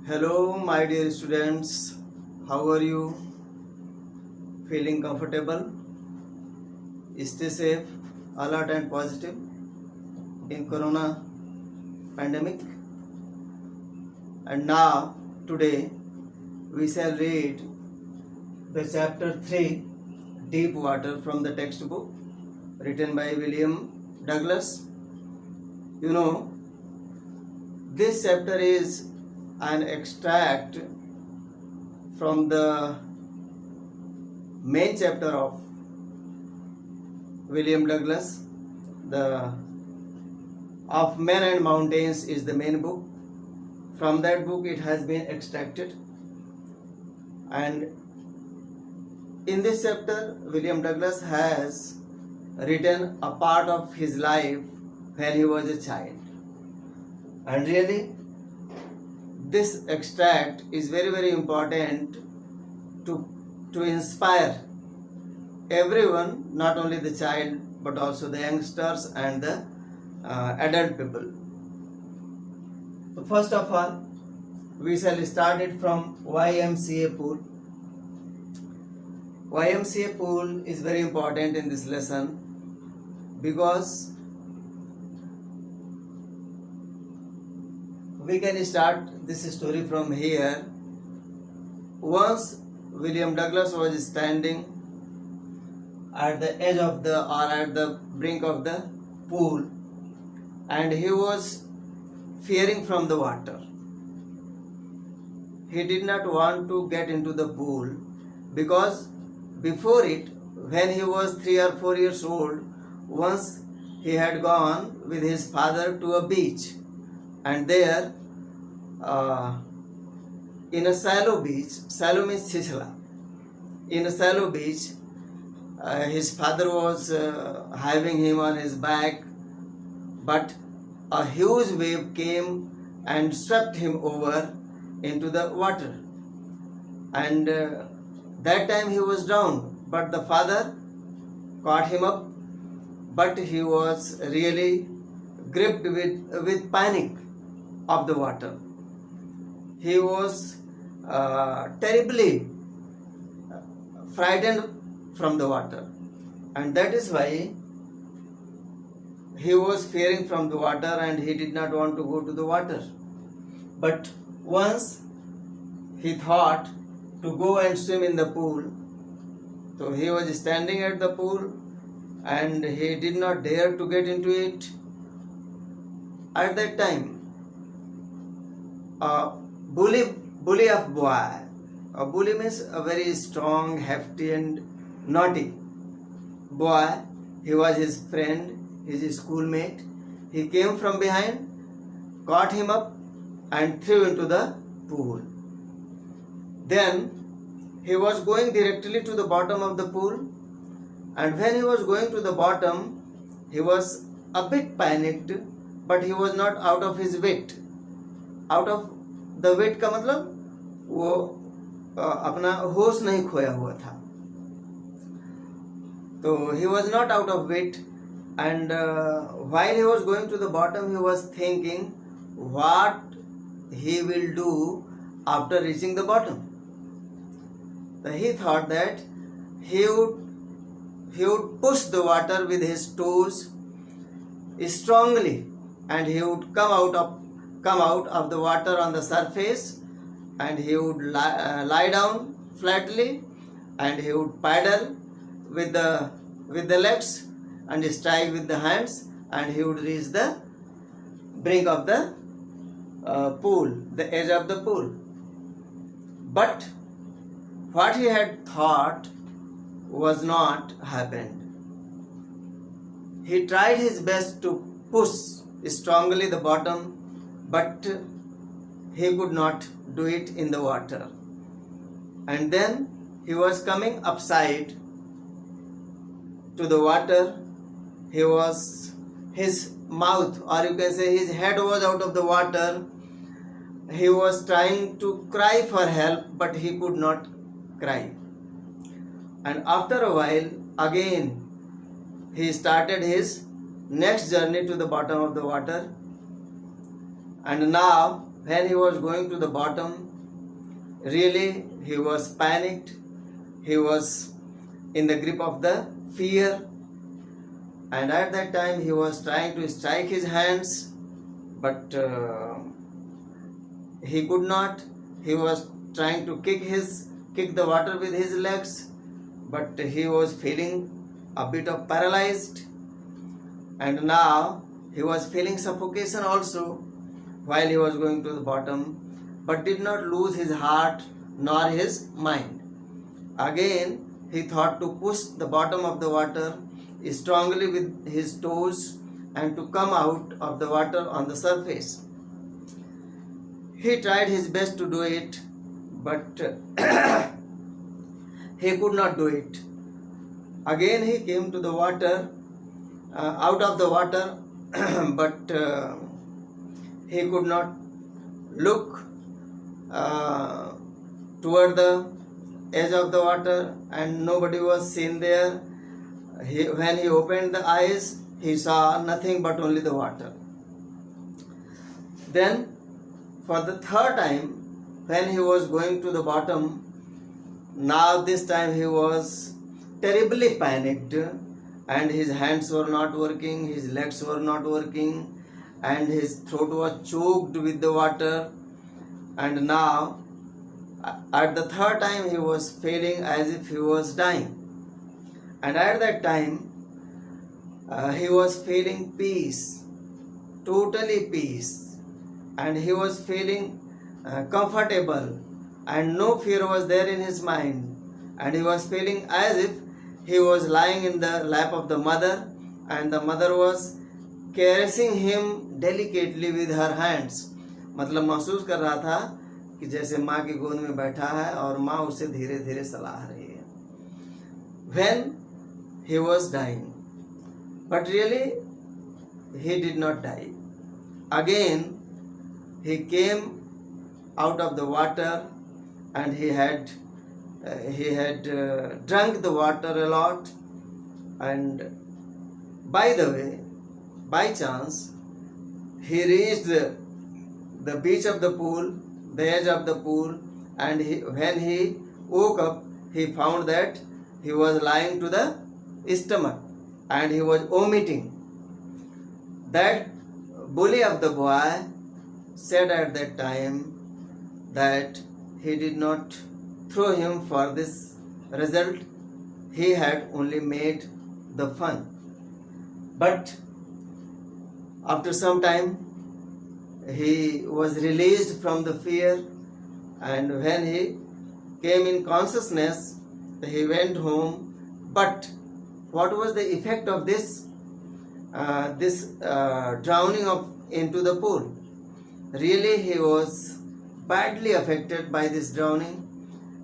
Hello, my dear students. How are you? Feeling comfortable? Stay safe, alert, and positive in Corona pandemic. And now, today, we shall read the chapter 3, Deep Water, from the textbook written by William Douglas. You know, this chapter is an extract from the main chapter of William Douglas. The Of Men and Mountains is the main book. From that book it has been extracted, and in this chapter William Douglas has written a part of his life when he was a child. And really, this extract is very important to inspire everyone, not only the child but also the youngsters and the adult people. So first of all, we shall start it from YMCA Pool. YMCA Pool is very important in this lesson because we can start this story from here. Once William Douglas was standing at the edge of the or at the brink of the pool, and he was fearing from the water. He did not want to get into the pool because before it, when he was 3 or 4 years old, once he had gone with his father to a beach, and there in a shallow beach, shallow means chichla, in a shallow beach, his father was having him on his back, but a huge wave came and swept him over into the water, and that time he was drowned, but the father caught him up, but he was really gripped with panic of the water. He was terribly frightened from the water, and that is why he was fearing from the water and he did not want to go to the water. But once he thought to go and swim in the pool, so he was standing at the pool and he did not dare to get into it. At that time, a bully of boy, a bully means a very strong, hefty and naughty boy. He was his friend, his schoolmate. He came from behind, caught him up and threw into the pool. Then he was going directly to the bottom of the pool, and when he was going to the bottom, he was a bit panicked, but he was not out of his wit. Out of the wit का मतलब वो अपना होश नहीं खोया हुआ था. So he was not out of wit, and while he was going to the bottom, he was thinking what he will do after reaching the bottom. So he thought that he would push the water with his toes strongly, and he would come out of the water on the surface, and he would lie down flatly, and he would paddle with the legs and strike with the hands, and he would reach the brink of the pool, the edge of the pool. But what he had thought was not happened. He tried his best to push strongly the bottom, but he could not do it in the water. And then he was coming upside to the water. His mouth, or you can say his head, was out of the water. He was trying to cry for help, but he could not cry. And after a while, again he started his next journey to the bottom of the water, and now when he was going to the bottom, really he was panicked. He was in the grip of the fear, and at that time he was trying to strike his hands, but he could not. He was trying to kick the water with his legs, but he was feeling a bit of paralyzed, and now he was feeling suffocation also while he was going to the bottom, but did not lose his heart nor his mind. Again he thought to push the bottom of the water strongly with his toes and to come out of the water on the surface. He tried his best to do it, but he could not do it. Again he came to the water, out of the water, but he could not look toward the edge of the water, and nobody was seen there. When he opened the eyes, he saw nothing but only the water. Then, for the third time, when he was going to the bottom, now this time he was terribly panicked, and his hands were not working, his legs were not working, and his throat was choked with the water. And now, at the third time, he was feeling as if he was dying. And at that time, he was feeling peace, totally peace, and he was feeling comfortable, and no fear was there in his mind, and he was feeling as if he was lying in the lap of the mother, and the mother was caressing him delicately with her hands. मतलब महसूस कर रहा था कि जैसे माँ की गोद में बैठा है और माँ उसे धीरे धीरे सलाह रही है. When he was dying, but really he did not die. Again he came out of the water, and he had drunk the water a lot, and by the way, by chance, he reached the beach of the pool, the edge of the pool, and when he woke up, he found that he was lying to the stomach and he was vomiting. That bully of the boy said at that time that he did not throw him for this result, he had only made the fun. But after some time, he was released from the fear, and when he came in consciousness, he went home. But what was the effect of this drowning into the pool? Really, he was badly affected by this drowning,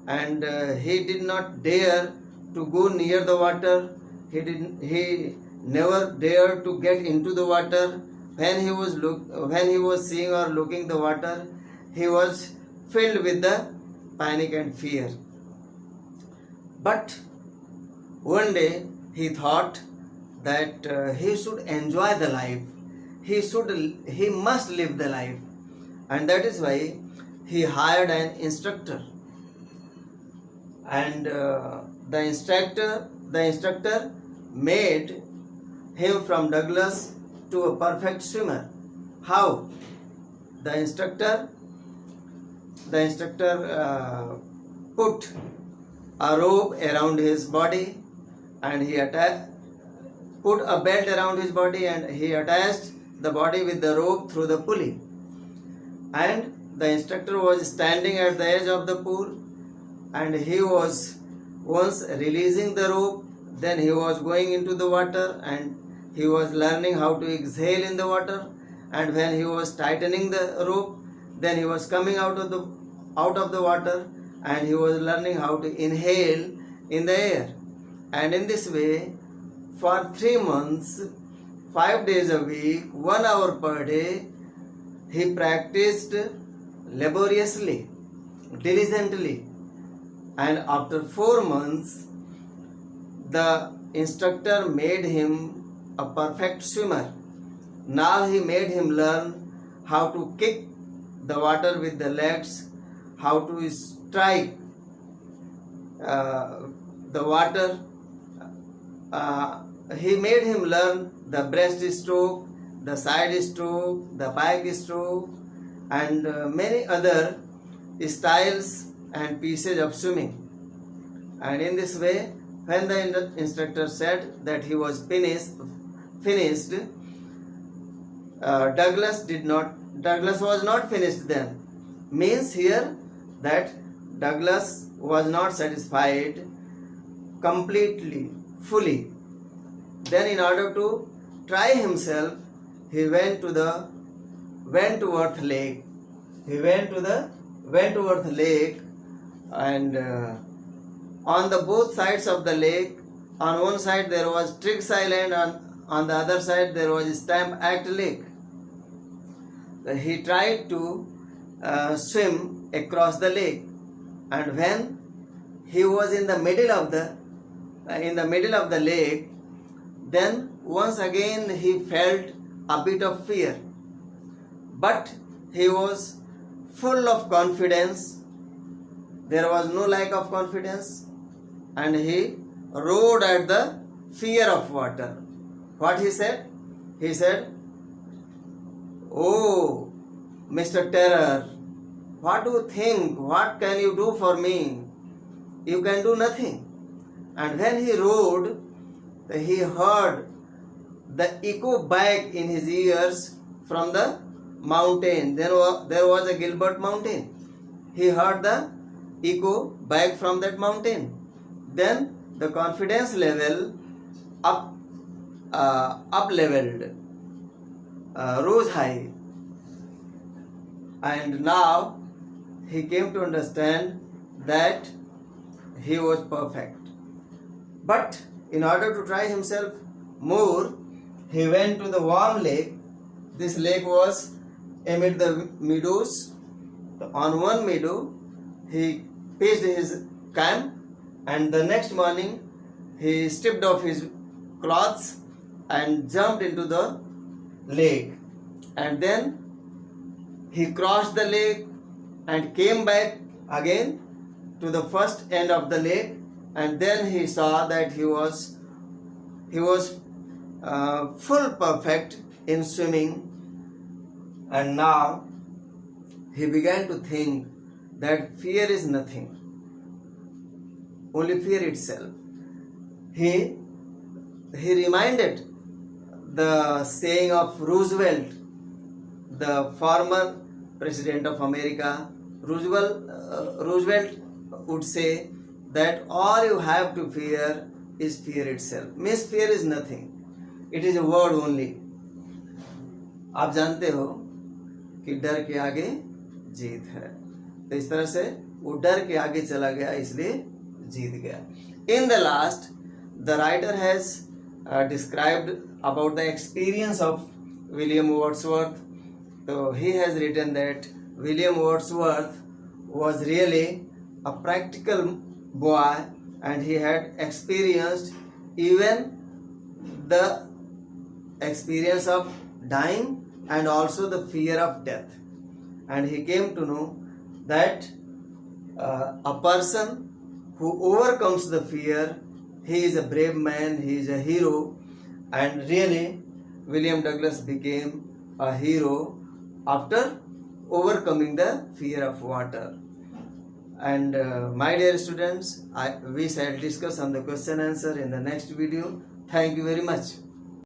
and he did not dare to go near the water. He never dared to get into the water. When he was seeing or looking the water, he was filled with the panic and fear. But one day he thought that he should enjoy the life. He must live the life, and that is why he hired an instructor. And the instructor made him from Douglas to a perfect swimmer. How? The instructor put a rope around his body, and he put a belt around his body, and he attached the body with the rope through the pulley. And the instructor was standing at the edge of the pool, and he was once releasing the rope, then he was going into the water, and he was learning how to exhale in the water, and when he was tightening the rope, then he was coming out of the water, and he was learning how to inhale in the air. And in this way, for 3 months, 5 days a week, 1 hour per day, he practiced laboriously, diligently. And after 4 months, the instructor made him a perfect swimmer. Now he made him learn how to kick the water with the legs, how to strike the water. He made him learn the breaststroke, the side stroke, the back stroke, and many other styles and pieces of swimming. And in this way, when the instructor said that he was finished, Douglas was not finished then. Means here that Douglas was not satisfied completely, fully. Then in order to try himself, he went to the Wentworth Lake. He went to the Wentworth Lake, and on the both sides of the lake, on one side there was Triggs Island, on the other side there was Stamp Act Lake. He tried to swim across the lake, and when he was in the middle of the lake, then once again he felt a bit of fear, but he was full of confidence. There was no lack of confidence, and he rode at the fear of water. What he said? He said, "Oh, Mr. Terror, what do you think? What can you do for me? You can do nothing." And when he rode, he heard the echo back in his ears from the mountain. There was a Gilbert mountain. He heard the echo back from that mountain. Then the confidence level up-leveled, rose high. And now he came to understand that he was perfect. But in order to try himself more, he went to the warm lake. This lake was amid the meadows. On one meadow, he pitched his camp, and the next morning he stripped off his clothes and jumped into the lake. And then he crossed the lake and came back again to the first end of the lake, and then he saw that he was full perfect in swimming. And now he began to think that fear is nothing, only fear itself. He reminded the saying of Roosevelt, the former president of America. Roosevelt would say that all you have to fear is fear itself. Means fear is nothing. It is a word only. आप जानते हो कि डर के आगे जीत है. तो इस तरह से वो डर के आगे चला गया, इसलिए जीत गया. In the last, the writer has described about the experience of William Wordsworth. So he has written that William Wordsworth was really a practical boy, and he had experienced even the experience of dying and also the fear of death. And he came to know that a person who overcomes the fear, he is a brave man, he is a hero. And really, William Douglas became a hero after overcoming the fear of water. And my dear students, we shall discuss on the question answer in the next video. Thank you very much.